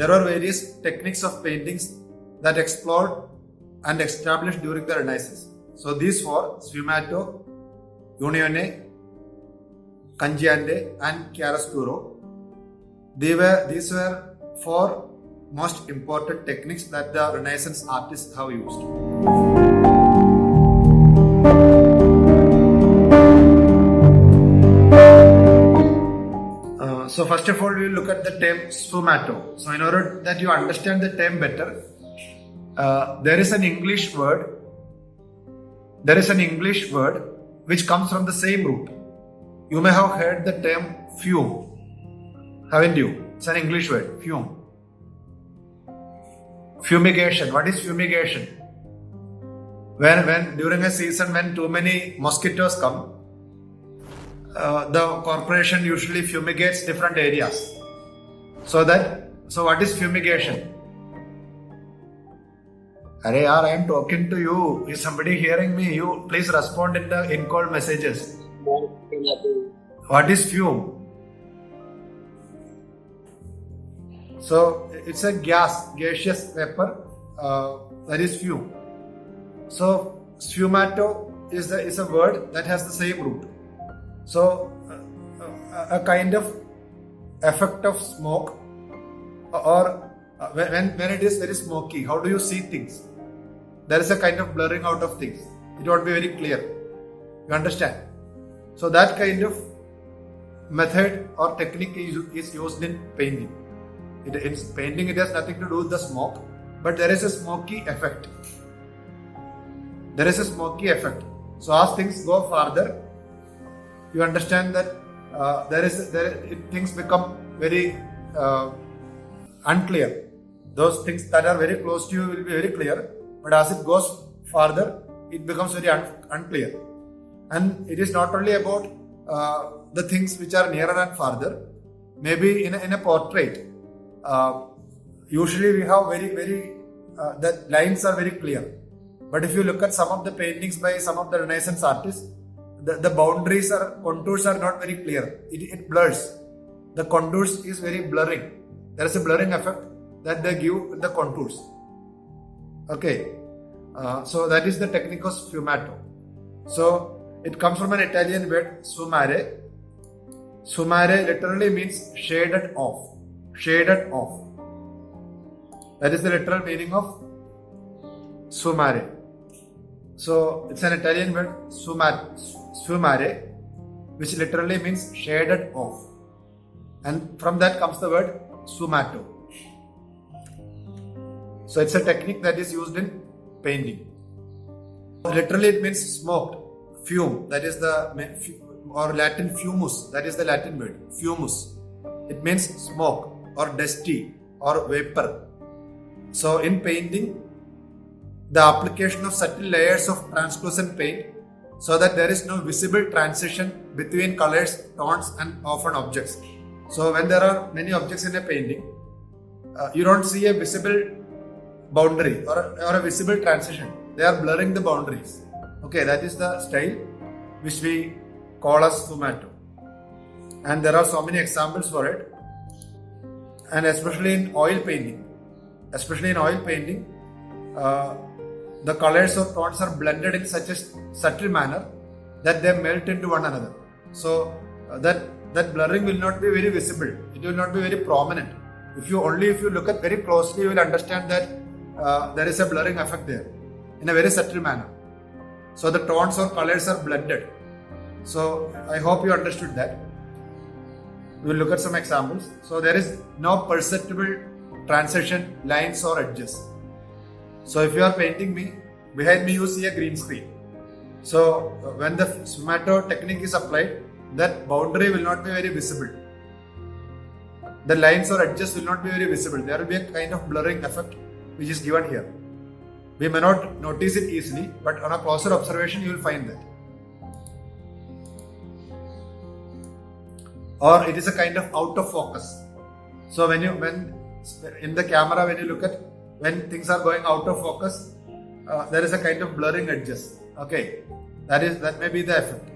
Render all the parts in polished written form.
there were various techniques of paintings that explored and established during the Renaissance. So these four, sfumato, unione, cangiante and chiaroscuro, these were four most important techniques that the Renaissance artists have used. So first of all, we will look at the term sfumato. So in order that you understand the term better, there is an English word which comes from the same root. You may have heard the term fume, haven't you? It's an English word, fume. Fumigation. What is fumigation? When during a season when too many mosquitoes come, the corporation usually fumigates different areas. So what is fumigation? Arey yaar, I am talking to you. Is somebody hearing me? You please respond in the in-call messages. What is fume? So it's a gaseous vapor, that is fume. So sfumato is a word that has the same root. So a kind of effect of smoke, or when it is very smoky, how do you see things? There is a kind of blurring out of things. It won't be very clear. You understand? So that kind of method or technique is used in painting. In painting, it has nothing to do with the smoke, but there is a smoky effect. So as things go farther, you understand that things become very unclear. Those things that are very close to you will be very clear, but as it goes farther, it becomes very unclear. And it is not only about the things which are nearer and farther. Maybe in a portrait, usually we have the lines are very clear. But if you look at some of the paintings by some of the Renaissance artists, the boundaries or contours are not very clear. It blurs. The contours is very blurring. There is a blurring effect that they give the contours. Okay. So that is the technique of sfumato. So it comes from an Italian word sfumare. Sfumare literally means shaded off. That is the literal meaning of sfumare. So it's an Italian word sfumare, which literally means shaded off. And from that comes the word sfumato. So it's a technique that is used in painting. Literally it means smoked, fume, that is or Latin fumus, that is the Latin word, fumus. It means smoke or dusty or vapor. So in painting, the application of subtle layers of translucent paint so that there is no visible transition between colors, tones and often objects. So when there are many objects in a painting, you don't see a visible boundary or a visible transition. They are blurring the boundaries. Okay, that is the style which we call as sfumato. And there are so many examples for it. And especially in oil painting, the colors or tones are blended in such a subtle manner that they melt into one another. So that blurring will not be very visible. It will not be very prominent. If you look at very closely, you will understand that there is a blurring effect there in a very subtle manner. So the tones or colors are blended. So I hope you understood that. We will look at some examples. So there is no perceptible transition, lines or edges. So if you are painting me, behind me you see a green screen. So when the sfumato technique is applied, that boundary will not be very visible. The lines or edges will not be very visible. There will be a kind of blurring effect which is given here. We may not notice it easily, but on a closer observation you will find that. Or it is a kind of out of focus. So when in the camera, when things are going out of focus, there is a kind of blurring edges. Okay, that may be the effect.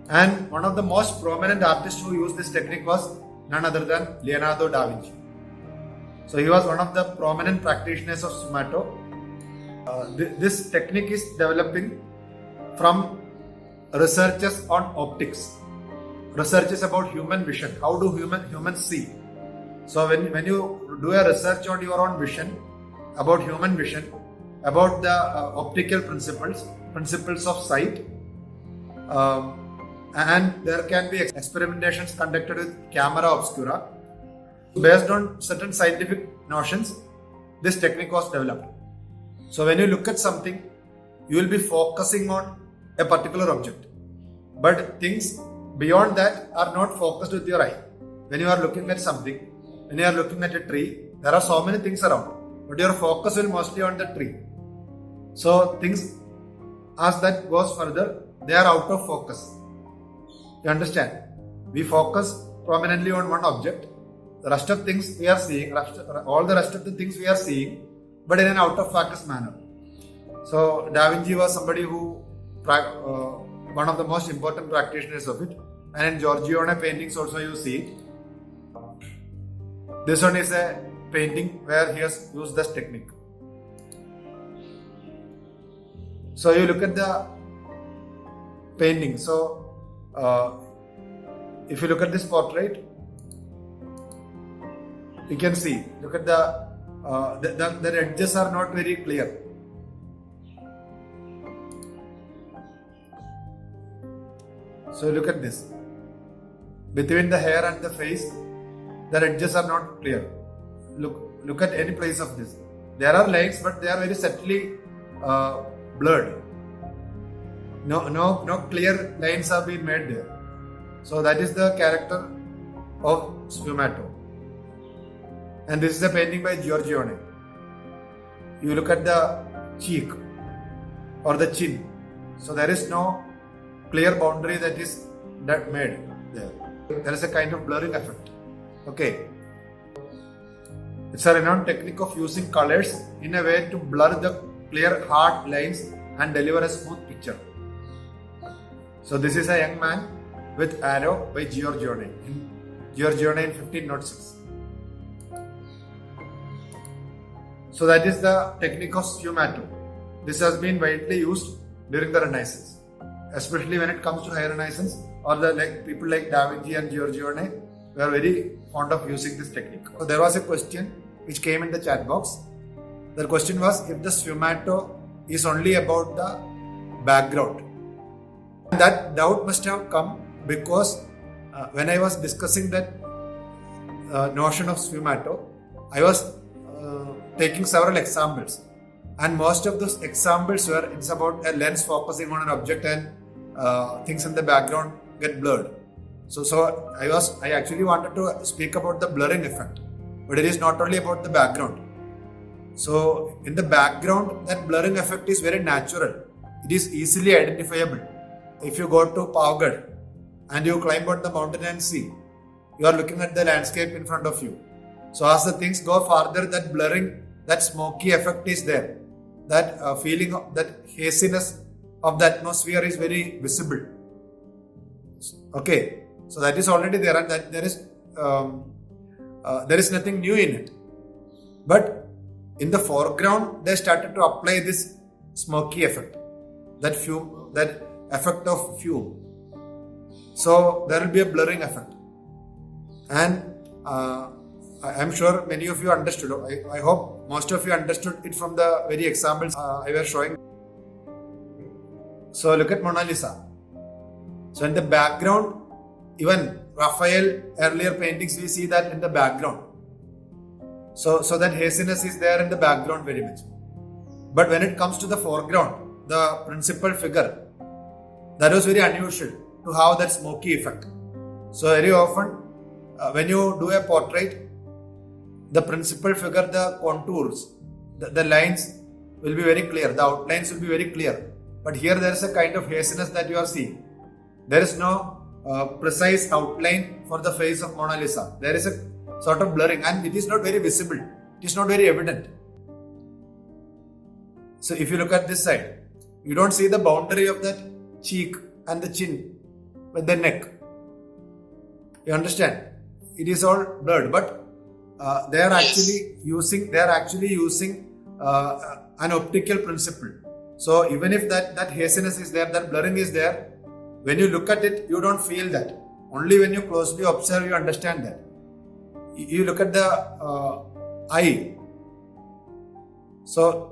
And one of the most prominent artists who used this technique was none other than Leonardo da Vinci. So he was one of the prominent practitioners of sfumato. This technique is developing from researches on optics, researches about human vision. How do humans see? So when you do a research on your own vision, about human vision, about the optical principles of sight, and there can be experimentations conducted with camera obscura. Based on certain scientific notions, this technique was developed. So when you look at something, you will be focusing on a particular object. But things beyond that are not focused with your eye. When you are looking at something, when you are looking at a tree, there are so many things around, but your focus will mostly on the tree. So things as that goes further, they are out of focus. You understand? We focus prominently on one object. The rest of things we are seeing, all the rest of the things we are seeing, but in an out of focus manner. So Da Vinci was somebody who, one of the most important practitioners of it, and in Giorgione paintings also you see it. This one is a painting where he has used this technique. So you look at the painting. So if you look at this portrait, you can see, look at the edges are not very clear. So look at this. Between the hair and the face, the edges are not clear. Look at any place of this. There are lines, but they are very subtly blurred. No clear lines have been made there. So that is the character of sfumato. And this is a painting by Giorgione. You look at the cheek or the chin. So there is no clear boundary that is made there. There is a kind of blurring effect. Okay. It's a renowned technique of using colors in a way to blur the clear hard lines and deliver a smooth picture. So this is a young man with arrow by Giorgione in 1506. So that is the technique of sfumato. This has been widely used during the Renaissance, especially when it comes to High Renaissance, or people like Da Vinci and Giorgione were very fond of using this technique. So there was a question which came in the chat box. The question was if the sfumato is only about the background. That doubt must have come because when I was discussing that notion of sfumato, I was taking several examples, and most of those examples were it's about a lens focusing on an object and things in the background get blurred. So I actually wanted to speak about the blurring effect, but it is not only about the background. So in the background, that blurring effect is very natural. It is easily identifiable. If you go to Pavagad and you climb on the mountain and see, you are looking at the landscape in front of you. So as the things go farther, that blurring, that smoky effect is there. That feeling of that haziness of the atmosphere is very visible. Okay, so that is already there, and that there is nothing new in it. But in the foreground, they started to apply this smoky effect, that effect of fume. So there will be a blurring effect, and I am sure many of you understood. I hope most of you understood it from the very examples I was showing. So look at Mona Lisa. So in the background, even Raphael earlier paintings, we see that in the background. So that haziness is there in the background very much. But when it comes to the foreground, the principal figure, that was very unusual to have that smoky effect. So very often, when you do a portrait, the principal figure, the contours, the lines will be very clear, the outlines will be very clear. But here there is a kind of haziness that you are seeing. There is no precise outline for the face of Mona Lisa. There is a sort of blurring, and it is not very visible. It is not very evident. So if you look at this side, you don't see the boundary of that cheek and the chin with the neck. You understand? It is all blurred, but they are actually using an optical principle. So even if that haziness is there, that blurring is there, when you look at it, you don't feel that. Only when you closely observe, you understand that. You look at the eye. So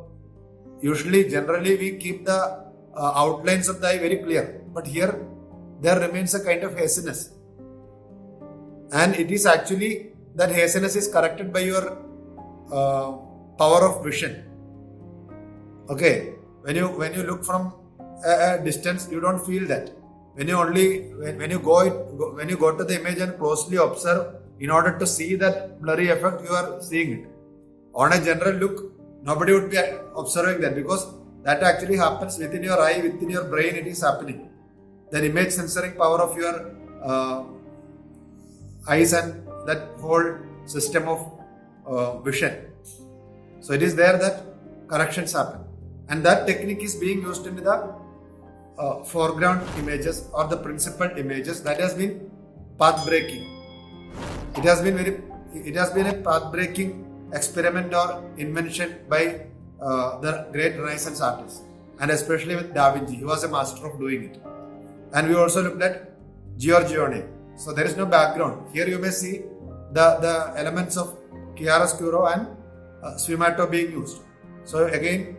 generally we keep the outlines of the eye very clear, but here there remains a kind of haziness, and it is actually that haziness is corrected by your power of vision. Okay, when you look from a distance, you don't feel that. When you go to the image and closely observe, in order to see that blurry effect, you are seeing it. On a general look, nobody would be observing that, because that actually happens within your eye, within your brain. It is happening. The image censoring power of your eyes and that whole system of vision. So it is there that corrections happen, and that technique is being used in the foreground images or the principal images. That has been path breaking. It has been a path breaking experiment or invention by the great Renaissance artists, and especially with Da Vinci. He was a master of doing it. And we also looked at Giorgione. So there is no background. Here you may see the elements of chiaroscuro and sfumato being used. So again,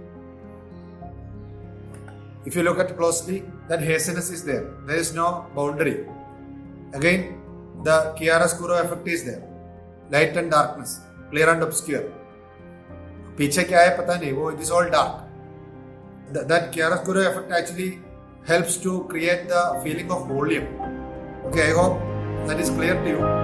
if you look at closely, that haziness is there. There is no boundary. Again, the chiaroscuro effect is there. Light and darkness, clear and obscure. पीछे क्या है पता नहीं, वो it is all dark. That chiaroscuro effect actually helps to create the feeling of volume. Okay, I hope that is clear to you.